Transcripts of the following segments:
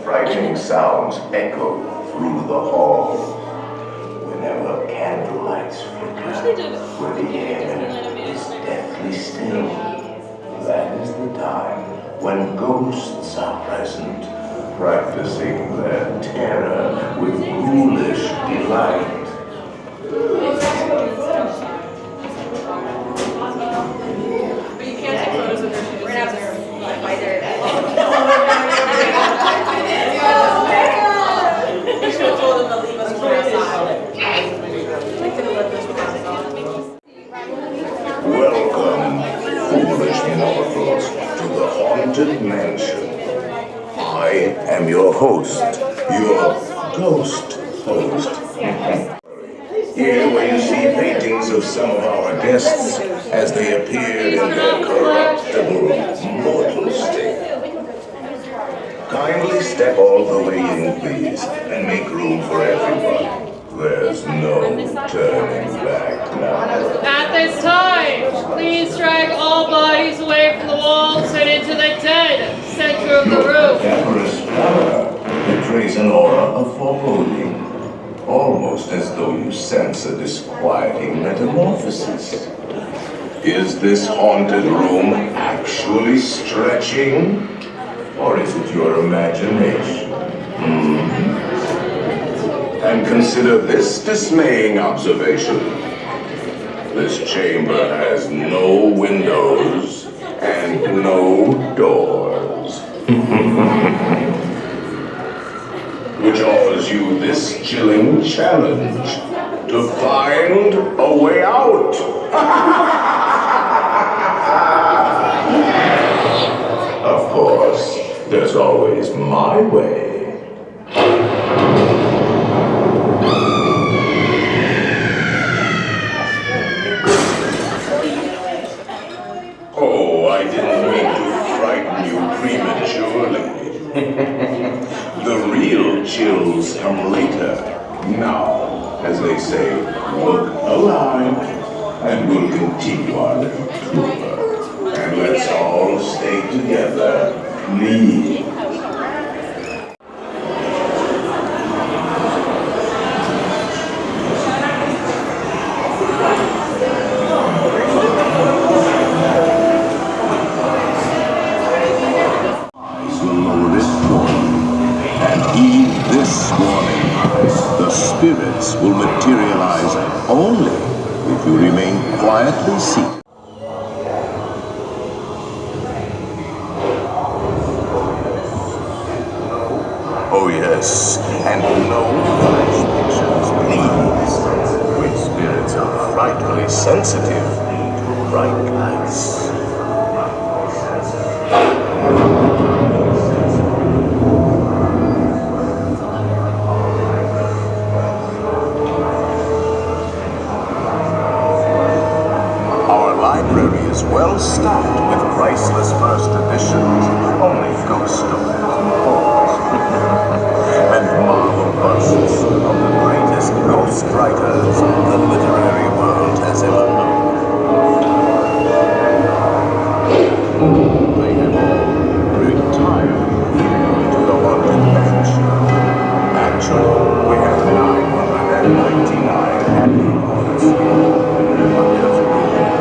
Frightening sounds echo through the halls. Whenever candlelights flicker, where the air is deathly still, that is the time when ghosts are present, practicing their terror with ghoulish delight. But you can't take photos of their shoes. We're gonna have to fight their We should have told them to leave us for outside. We could have left this one outside. Welcome, foolish mortals, to the Haunted Mansion. I am your host, your ghost host. Here where you see paintings of some of our guests as they appeared in their corruptible mortal state. Kindly step all the way in, please, and make room for everyone. There's no turning back now. At this time, please drag all bodies away from the walls and into the dead center of the room. Cadaverous pallor betrays an aura of foreboding, almost as though you sense a disquieting metamorphosis. Is this haunted room actually stretching? Or is it your imagination? And consider this dismaying observation. This chamber has no windows and no doors. Which offers you this chilling challenge to find a way out. Of course, there's always my way. Oh, I didn't mean to frighten you prematurely. The real chills come later. Now, as they say, look alive, and we'll continue our little tour. And let's all stay together, please. Spirits will materialize only if you remain quietly seated. Oh yes, and no flash pictures, please. When spirits are frightfully sensitive to bright lights. Well stocked with priceless first editions, only ghost stories, of course, and marvel busts of the greatest ghost writers the literary world has ever known. They have all retired to the Haunted Mansion. Actually, we have 999 happy ones.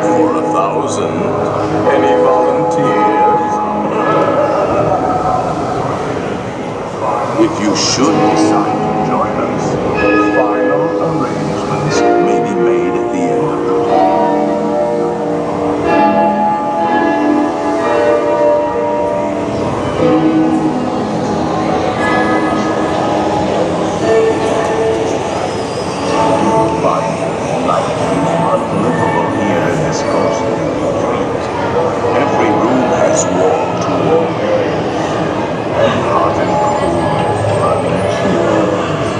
For 1,000. Any volunteers? If you should decide to join us, final arrangements may be made at the end of the hall. Every room has wall-to-wall and hot and cold running chills.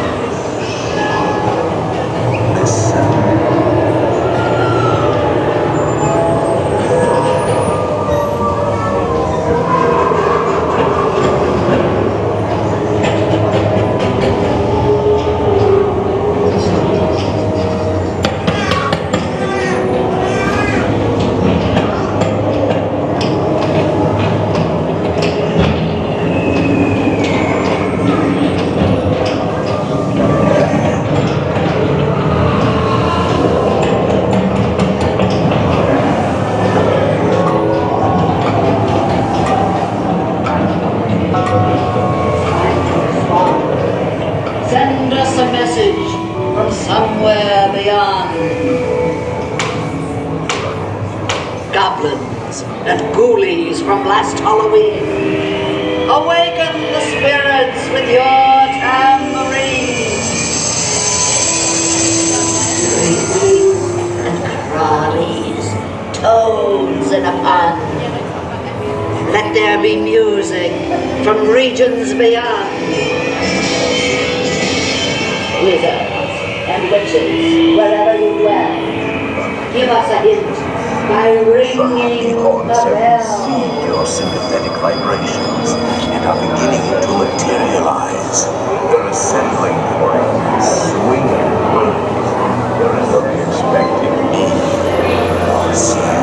somewhere beyond. Goblins and ghoulies from last Halloween, awaken the spirits with your tambourine. Creepies and crawlies, toads in a pond. Let there be music from regions beyond. Wizards and witches, wherever you dwell, give us a hint by ringing the bell. Receive your sympathetic vibrations and are beginning to materialize. They're assembling for a swinging ride. There is the expected end. See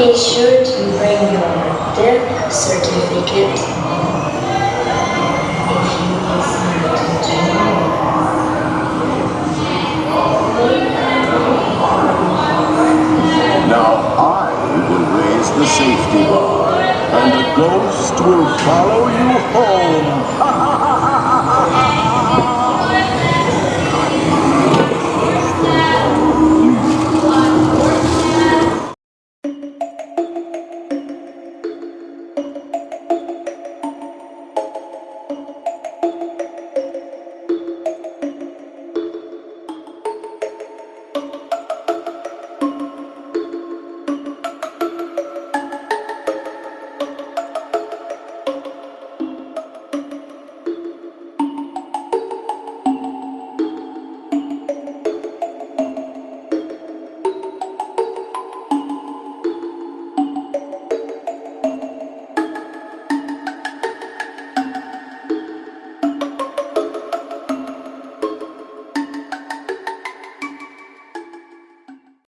Be sure to bring your death certificate if you decide to join. now I will raise the safety bar, and the ghost will follow you home.